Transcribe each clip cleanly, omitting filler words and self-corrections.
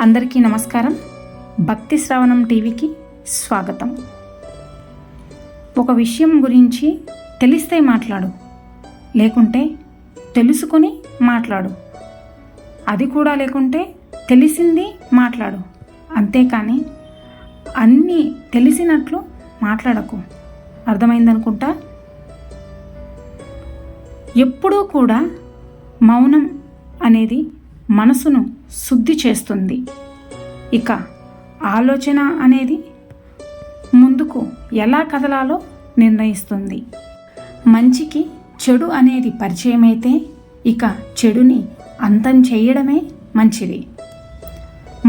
అందరికీ నమస్కారం. భక్తి శ్రవణం టీవీకి స్వాగతం. ఒక విషయం గురించి తెలిస్తే మాట్లాడు, లేకుంటే తెలుసుకొని మాట్లాడు. అది కూడా లేకుంటే తెలిసింది మాట్లాడు. అంతేకాని అన్నీ తెలిసినట్లు మాట్లాడకు. అర్థమైందనుకుంటా. ఎప్పుడూ కూడా మౌనం అనేది మనసును శుద్ధి చేస్తుంది. ఇక ఆలోచన అనేది ముందుకు ఎలా కదలాలో నిర్ణయిస్తుంది. మంచికి చెడు అనేది పరిచయం అయితే ఇక చెడుని అంతం చేయడమే మంచిది.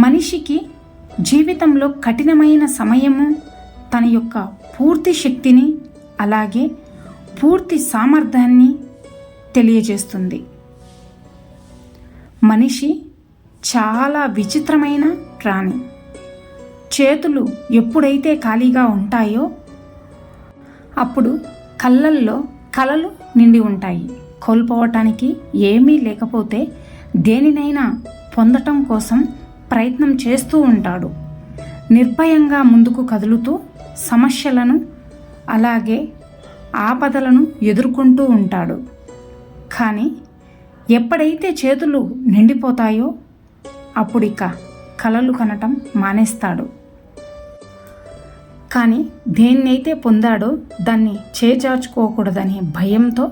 మనిషికి జీవితంలో కఠినమైన సమయము తన యొక్క పూర్తి శక్తిని అలాగే పూర్తి సామర్థ్యాన్ని తెలియజేస్తుంది. మనిషి చాలా విచిత్రమైన ప్రాణి. చేతులు ఎప్పుడైతే ఖాళీగా ఉంటాయో అప్పుడు కళ్ళల్లో కలలు నిండి ఉంటాయి. కోల్పోవటానికి ఏమీ లేకపోతే దేనినైనా పొందటం కోసం ప్రయత్నం చేస్తూ ఉంటాడు. నిర్భయంగా ముందుకు కదులుతూ సమస్యలను అలాగే ఆపదలను ఎదుర్కొంటూ ఉంటాడు. కానీ ఎప్పుడైతే చేతులు నిండిపోతాయో అప్పుడిక కలలు కనటం మానేస్తాడు. కానీ దేన్నైతే పొందాడో దాన్ని చేజార్చుకోకూడదనే భయంతో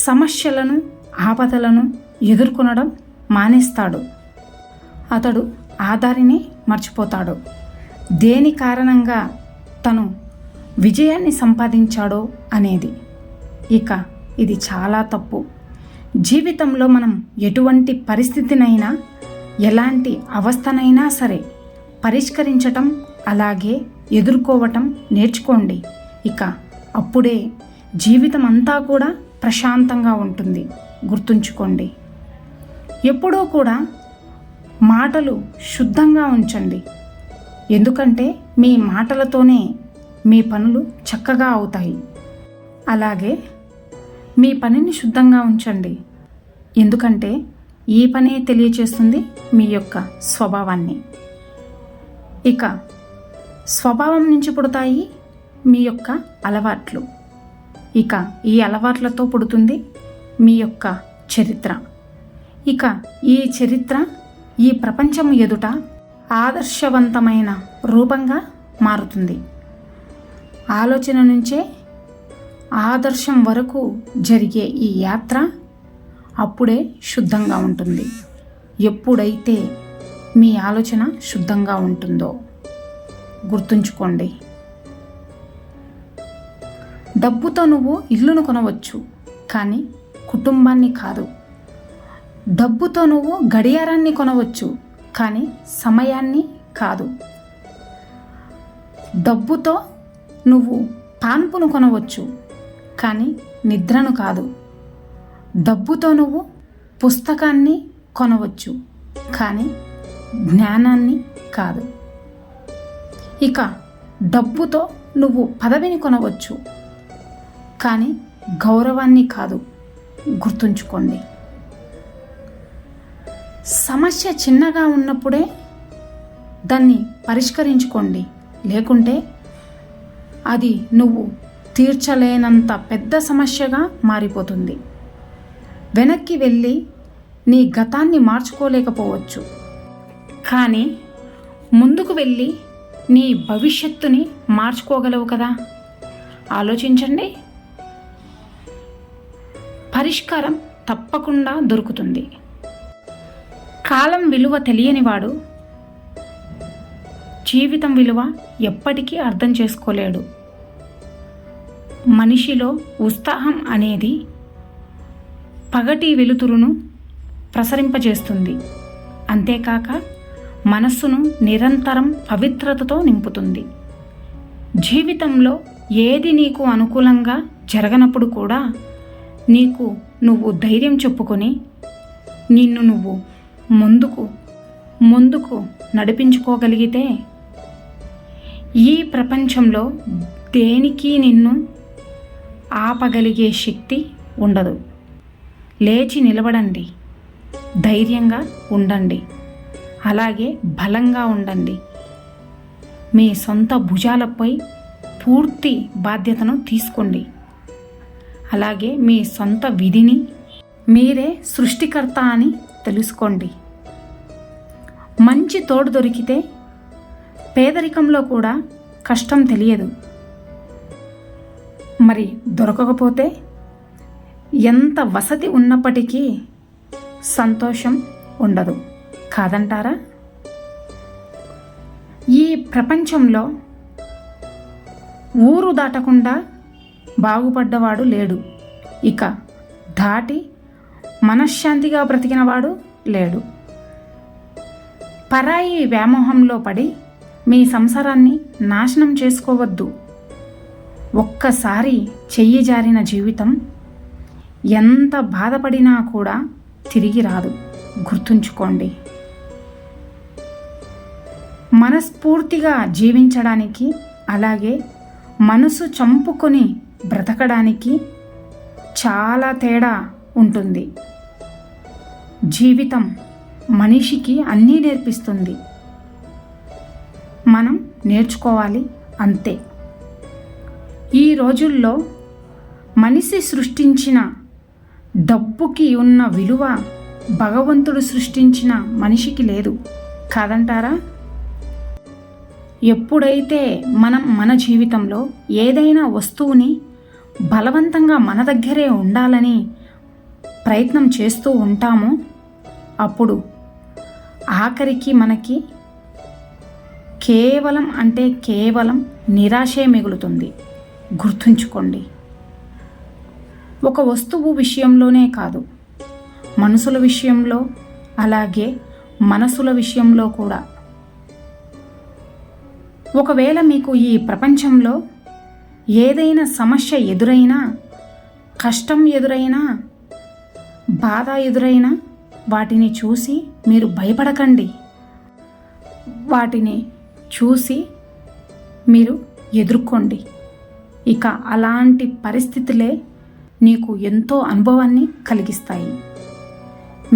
సమస్యలను ఆపదలను ఎదుర్కొనడం మానేస్తాడు. అతడు ఆ దారిని మర్చిపోతాడు. దేని కారణంగా తను విజయాన్ని సంపాదించాడో అనేది. ఇక ఇది చాలా తప్పు. జీవితంలో మనం ఎటువంటి పరిస్థితినైనా ఎలాంటి అవస్థనైనా సరే పరిష్కరించటం అలాగే ఎదుర్కోవటం నేర్చుకోండి. ఇక అప్పుడే జీవితం అంతా కూడా ప్రశాంతంగా ఉంటుంది. గుర్తుంచుకోండి. ఎప్పుడూ కూడా మాటలు శుద్ధంగా ఉంచండి. ఎందుకంటే మీ మాటలతోనే మీ పనులు చక్కగా అవుతాయి. అలాగే మీ పనిని శుద్ధంగా ఉంచండి. ఎందుకంటే ఈ పనే తెలియచేస్తుంది మీ యొక్క స్వభావాన్ని. ఇక స్వభావం నుంచి పుడతాయి మీ యొక్క అలవాట్లు. ఇక ఈ అలవాట్లతో పుడుతుంది మీ యొక్క చరిత్ర. ఇక ఈ చరిత్ర ఈ ప్రపంచం ఎదుట ఆదర్శవంతమైన రూపంగా మారుతుంది. ఆలోచన నుంచే ఆదర్శం వరకు జరిగే ఈ యాత్ర అప్పుడే శుద్ధంగా ఉంటుంది. ఎప్పుడైతే మీ ఆలోచన శుద్ధంగా ఉంటుందో గుర్తుంచుకోండి. డబ్బుతో నువ్వు ఇల్లును కొనవచ్చు, కానీ కుటుంబాన్ని కాదు. డబ్బుతో నువ్వు గడియారాన్ని కొనవచ్చు, కానీ సమయాన్ని కాదు. డబ్బుతో నువ్వు పాన్పును కొనవచ్చు, కానీ నిద్రను కాదు. డబ్బుతో నువ్వు పుస్తకాన్ని కొనవచ్చు, కానీ జ్ఞానాన్ని కాదు. ఇక డబ్బుతో నువ్వు పదవిని కొనవచ్చు, కానీ గౌరవాన్ని కాదు. గుర్తుంచుకోండి. సమస్య చిన్నగా ఉన్నప్పుడే దాన్ని పరిష్కరించుకోండి. లేకుంటే అది నువ్వు తీర్చలేనంత పెద్ద సమస్యగా మారిపోతుంది. వెనక్కి వెళ్ళి నీ గతాన్ని మార్చుకోలేకపోవచ్చు, కానీ ముందుకు వెళ్ళి నీ భవిష్యత్తుని మార్చుకోగలవు కదా. ఆలోచించండి. పరిష్కారం తప్పకుండా దొరుకుతుంది. కాలం విలువ తెలియనివాడు జీవితం విలువ ఎప్పటికీ అర్థం చేసుకోలేడు. మనిషిలో ఉత్సాహం అనేది పగటి వెలుతురును ప్రసరింపజేస్తుంది. అంతేకాక మనస్సును నిరంతరం పవిత్రతతో నింపుతుంది. జీవితంలో ఏది నీకు అనుకూలంగా జరగనప్పుడు కూడా నువ్వు ధైర్యం చెప్పుకొని నిన్ను నువ్వు ముందుకు నడిపించుకోగలిగితే ఈ ప్రపంచంలో దేనికి నిన్ను ఆపగలిగే శక్తి ఉండదు. లేచి నిలబడండి, ధైర్యంగా ఉండండి. అలాగే బలంగా ఉండండి. మీ సొంత భుజాలపై పూర్తి బాధ్యతను తీసుకోండి. అలాగే మీ సొంత విధిని మీరే సృష్టికర్త అని తెలుసుకోండి. మంచి తోడు దొరికితే పేదరికంలో కూడా కష్టం తెలియదు. మరి దొరకకపోతే ఎంత వసతి ఉన్నప్పటికీ సంతోషం ఉండదు కాదంటారా? ఈ ప్రపంచంలో ఊరు దాటకుండా బాగుపడ్డవాడు లేడు. ఇక దాటి మనశ్శాంతిగా బ్రతికినవాడు లేడు. పరాయి వ్యామోహంలో పడి మీ సంసారాన్ని నాశనం చేసుకోవద్దు. ఒక్కసారి చెయ్యి జారిన జీవితం ఎంత బాధపడినా కూడా తిరిగి రాదు. గుర్తుంచుకోండి. మనస్ఫూర్తిగా జీవించడానికి, అలాగే మనసు చంపుకొని బ్రతకడానికి చాలా తేడా ఉంటుంది. జీవితం మనిషికి అన్నీ నేర్పిస్తుంది. మనం నేర్చుకోవాలి అంతే. ఈ రోజుల్లో మనిషి సృష్టించిన డబ్బుకి ఉన్న విలువ భగవంతుడు సృష్టించిన మనిషికి లేదు కాదంటారా? ఎప్పుడైతే మనం మన జీవితంలో ఏదైనా వస్తువుని బలవంతంగా మన దగ్గరే ఉండాలని ప్రయత్నం చేస్తూ ఉంటామో అప్పుడు ఆఖరికి మనకి కేవలం నిరాశే మిగులుతుంది. గుర్తుంచుకోండి. ఒక వస్తువు విషయంలోనే కాదు, మనుషుల విషయంలో, అలాగే మనసుల విషయంలో కూడా. ఒకవేళ మీకు ఈ ప్రపంచంలో ఏదైనా సమస్య ఎదురైనా, కష్టం ఎదురైనా, బాధ ఎదురైనా వాటిని చూసి మీరు భయపడకండి. వాటిని చూసి మీరు ఎదుర్కోండి. ఇక అలాంటి పరిస్థితులే నీకు ఎంతో అనుభవాన్ని కలిగిస్తాయి,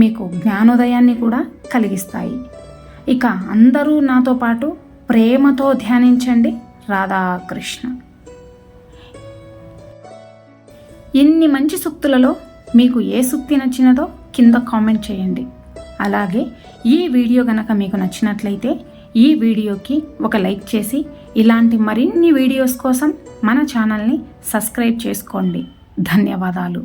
మీకు జ్ఞానోదయాన్ని కూడా కలిగిస్తాయి. ఇక అందరూ నాతో పాటు ప్రేమతో ధ్యానించండి. రాధాకృష్ణ. ఇన్ని మంచి సూక్తులలో మీకు ఏ సూక్తి నచ్చినదో కింద కామెంట్ చేయండి. అలాగే ఈ వీడియో గనక మీకు నచ్చినట్లయితే ఈ వీడియోకి ఒక లైక్ చేసి ఇలాంటి మరిన్ని వీడియోస్ కోసం మన ఛానల్ని సబ్స్క్రైబ్ చేసుకోండి. ధన్యవాదాలు.